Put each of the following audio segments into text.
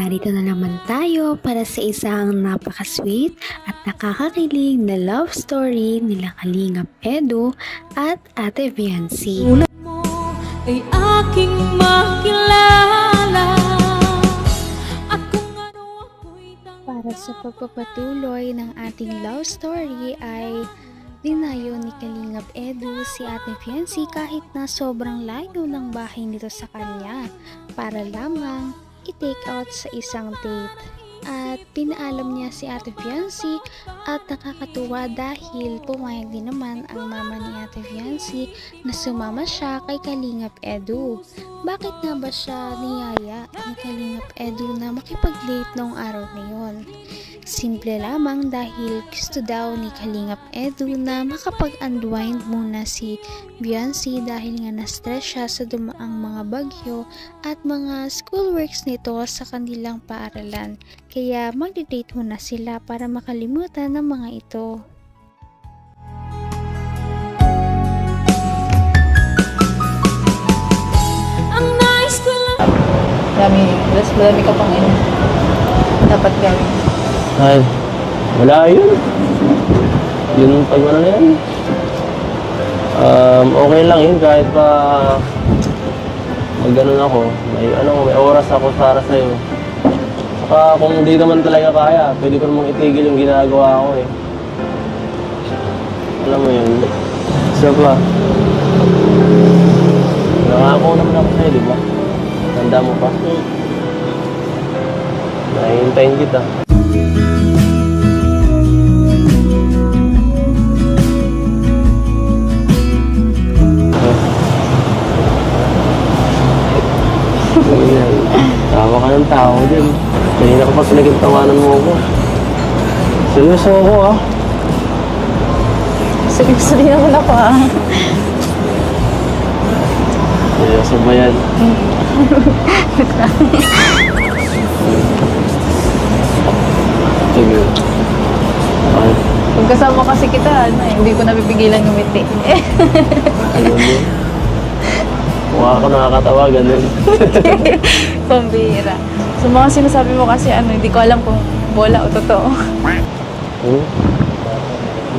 narito na naman tayo para sa isang napaka-sweet at nakakakilig na love story nila Kalingap Edu at Ate Viancy. Ulat mo ay aking makilala at kung ano ako'y Para sa pagpapatuloy ng ating love story ay dinayo ni Kalingap Edu si Ate Viancy kahit na sobrang layo ng bahay nito sa kanya para lamang i-take out sa isang date. At pinaalam niya si Ate Viancy at nakakatuwa dahil pumayag din naman ang mama ni Ate Viancy na sumama siya kay Kalingap Edu. Bakit nga ba siya niyaya ni Kalingap Edu na makipag-date noong araw na yon? Simple lamang dahil gusto daw ni Kalingap Edu na makapag-unwind muna si Viancy dahil nga na-stress siya sa dumaang mga bagyo at mga schoolworks nito sa kanilang paaralan. Kaya magde-date muna sila para makalimutan ng mga ito. ang nais ko lang. Madami ka pang dapat gawin. Ay, wala yun. Yun pag ano na yan. Okay lang yun kahit pa mag-ganon ako. May oras ako para sa'yo. Saka kung hindi naman talaga kaya, pwede ko namang itigil yung ginagawa ko eh. Alam mo yun. Isa pa. Nangako naman ako sa'yo, di ba? Tanda mo pa. Nahihintayin kita. Tawa ka ng tao din. Kanina ko pa pinagtawanan mo ako. Seryoso ako ah. Seryoso din naman ako Seryoso ba yan? Sige. Okay. Kung kasama kasi kita, hindi ko napipigilan ngumiti. Alam mo? Mukha ako nakakatawa, ganun. Pambihira. So mga sinasabi mo kasi hindi ko alam kung bola o totoo.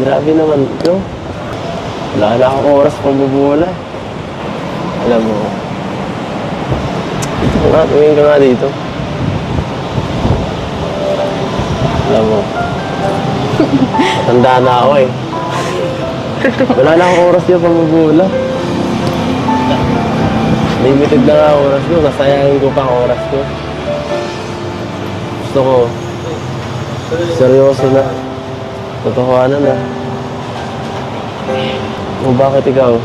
Grabe naman ito. Wala na akong oras pang bubuwala. Alam mo, tumingin ka nga dito. Alam mo, matanda na ako eh. Wala na akong oras dyan pang bubuwala. Limited na nga oras ko, nasayangin ko pa ang oras ko. Gusto ko, seryoso na. Totohanan na. O bakit ikaw?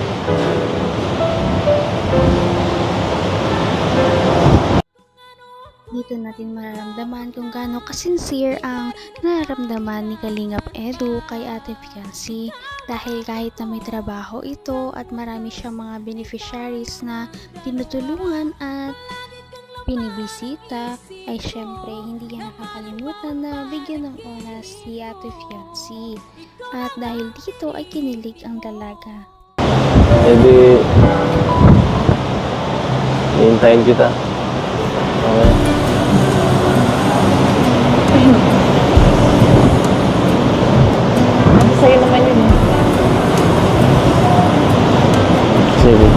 Dito natin mararamdaman kung gaano kasincere ang nararamdaman ni Kalingap Edu kay Ate Viancy dahil kahit na may trabaho ito at marami siyang mga beneficiaries na tinutulungan at pinibisita ay syempre hindi niya nakakalimutan na bigyan ng oras si Ate Viancy at dahil dito ay kinilig ang dalaga. Eh di, hihintayin kita. Okay. Sa'yo naman yun. Sige.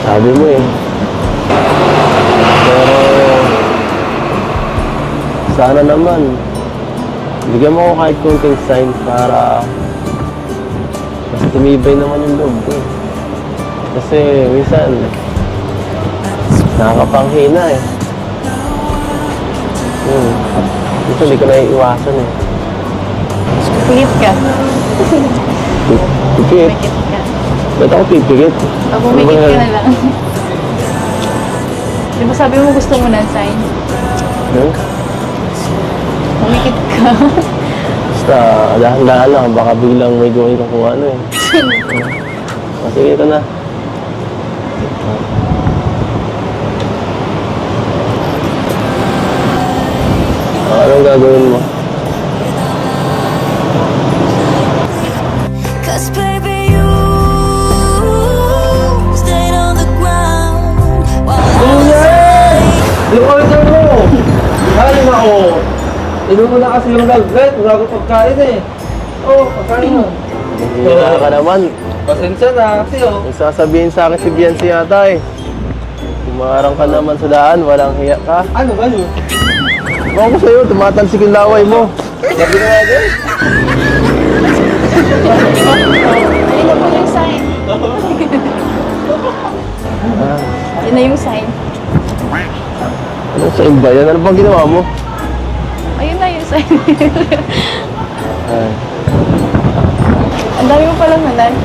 Sabi mo eh. Pero, sana naman, bigyan mo ako kahit konting sign para mas tumibay naman yung loob ko. Kasi minsan, nakakapanghina eh. Minsan hindi ko naiiwasan eh. Pigit ka. Pipikit? Pigit ka. Ba't ako pipikit? O pumikit ka na lang. Di ba sabi mo gusto mo ng sign? Pumikit ka. Basta, dahan-dahan lang. Baka biglang may gawin ka kung ano eh. Sige, ito na. Anong gagawin mo? Cause baby you stayed on the ground while I was Lukoy Inumo na kasi yung velvet, wala ko pagkain eh. Oo, pagkain mo. Hihira ka naman. Pasensya na kasi oh. May sasabihin sa akin si Biancy yata eh. Tumarang ka naman sa daan, walang hiya ka. Ano ba yun? Ako sa'yo, tumatalsik yung laway mo. Sabi ko nga din. Ayun na po yung sign. Yun na yung sign. Anong sa iba yan? Ano bang ginawa mo? Ayun na yung sign. Ay. Ang dami mo palang hanan.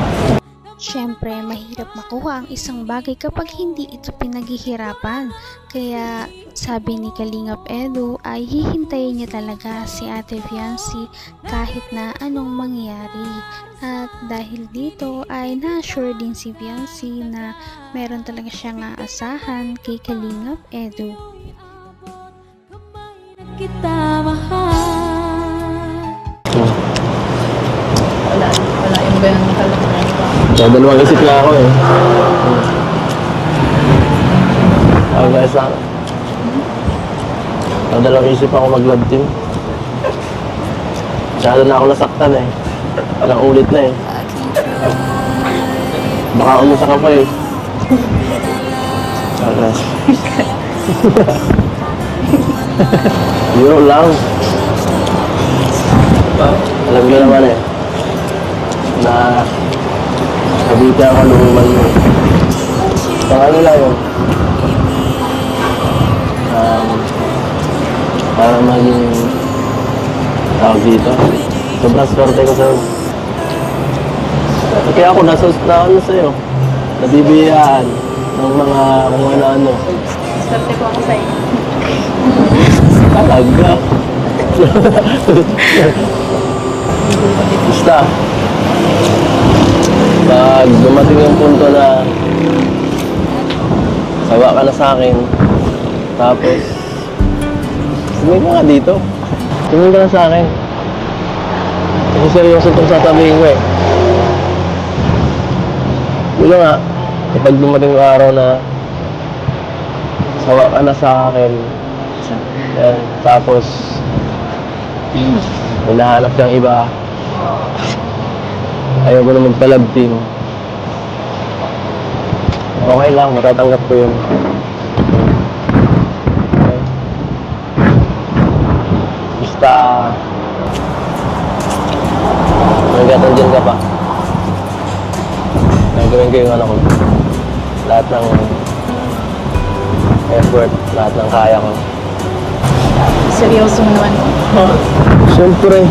Siyempre, mahirap makuha ang isang bagay kapag hindi ito pinaghihirapan. Kaya sabi ni Kalingap Edu ay hihintayin niya talaga si Ate Fiancy kahit na anong mangyari. At dahil dito ay na-sure din si Fiancy na meron talaga siyang aasahan kay Kalingap Edu. Kita mahal. Wala yung ganun talaga. So, dalawang isip na ako eh. Ay guys lang. Dalawang isip ako mag-love team. Masyado na ako nasaktan eh. Ilang ulit na eh. Baka umusa ka pa eh. Alas. Biro lang. Alam ko naman eh. Na sabitan ako lumuman mo. Pang ano lang yun. Para maging tawag dito. Sobrang swerte ko sa kaya ako na ano sa'yo. Nabibiyaan ng mga kung ano-ano. Swerte po ako sa'yo. Talaga. Basta. Pag dumating yung punto na sawa ka na sa akin, tapos tumingin ka nga dito. Tumingin ka na sa akin. Kasi seryoso itong sasabihin ko eh. Yun nga, kapag dumating yung araw na sawa ka na sa akin, yan, tapos hinahanap kang iba, ayaw ko na magpa-love team. Okay lang, matatanggap ko yun. Okay. Basta hanggang dyan ka pa. Nagawin ko yung ano ko. Lahat ng effort, lahat ng kaya ko. Seryoso naman. Siyempre,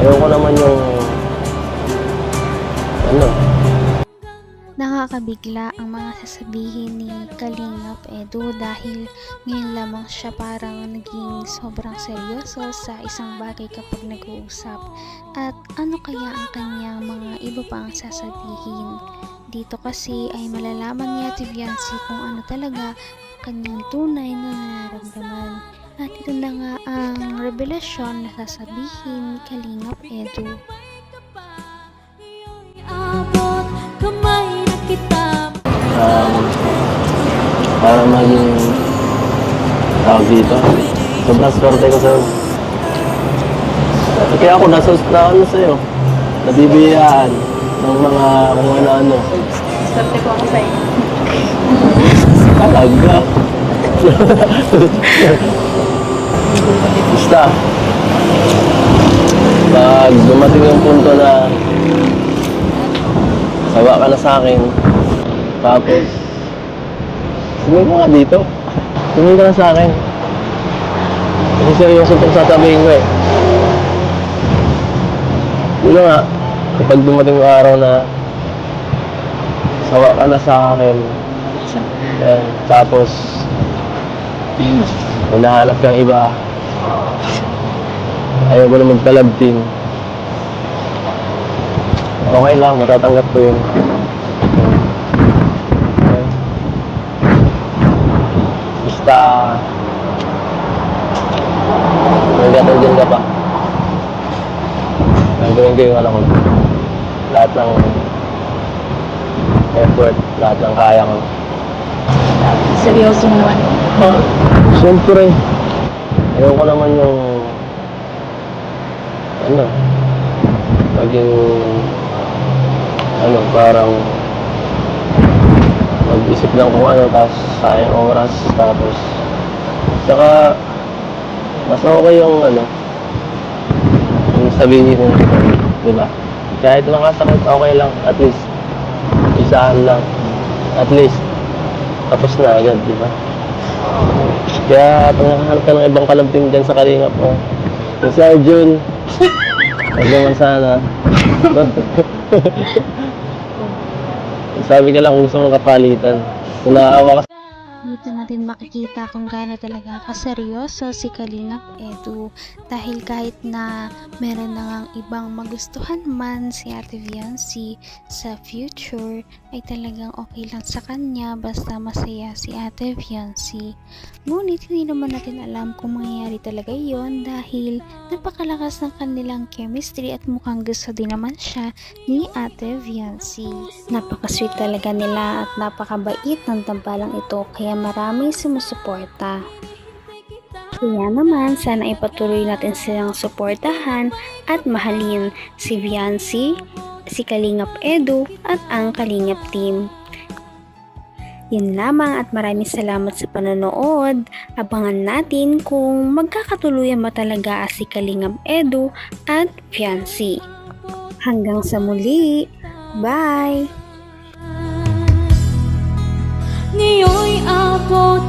ayaw ko naman yung ano. Nakakabigla ang mga sasabihin ni Kalingap Edu dahil ngayon lamang siya parang naging sobrang seryoso sa isang bagay kapag nag-uusap. At ano kaya ang kanyang mga iba pang sasabihin? Dito kasi ay malalaman niya si Fiancy kung ano talaga kanyang tunay na nararamdaman. At ito na nga ang revelasyon na sasabihin ni Kalingap Edu. Abot kamay na kita. Para maging tawag dito. Sobrang swerte ko sa'yo. Kaya ako na ano sa'yo. Nabibiyaan ng mga kung ano-ano. Swerte po ako sa'yo. Talaga. Basta. Pag dumating yung punto na sawa ka na sa akin, tapos tumingin ka nga dito. Tumingin ka na sa akin. Kasi seryoso itong sasabihin ko eh. Yun nga, kapag dumating yung araw na sawa ka na sa akin, yan, tapos hinahanap kang iba, ayaw ko na magpa-love team. Okay lang, matatanggap ko yun. Okay. Basta hanggang dyan ka pa. Nagawin ko yung ano ko. Lahat ng effort, lahat ng kaya ko. Seryoso naman. Siyempre, ayaw ko naman yung ano, maging, ano, parang mag-isip lang kung ano, tapos sayang oras, tapos, tsaka, mas okay yung, ano, yung sabihin niyo kung di ba? Kahit makasakit, okay lang, at least, isahan lang, at least, tapos na agad, di ba? Kaya, panghahanap ka ng ibang kalamping dyan sa Kalingap mo. Yung si Arjun, huwag naman sana. Sabi ka lang kung gusto mong kapalitan. Kung naaawa ka Dito natin makikita kung gaano talaga kaseryoso si Kalingap Edu, dahil kahit na meron na ngang ibang magustuhan man si Ate Viancy sa future, ay talagang okay lang sa kanya basta masaya si Ate Viancy. Ngunit hindi naman natin alam kung mangyayari talaga yon, dahil napakalakas ng kanilang chemistry at mukhang gusto din naman siya ni Ate Viancy. Napaka-sweet talaga nila at napakabait ng tambalang ito, kaya maraming sumusuporta. Kaya naman, sana ipatuloy natin silang suportahan at mahalin si Viancy, si Kalingap Edu at ang Kalingap team. Yun lamang at maraming salamat sa panonood. Abangan natin kung magkakatuluyan ba talaga si Kalingap Edu at Viancy. Hanggang sa muli. Bye! Ngayon'y abot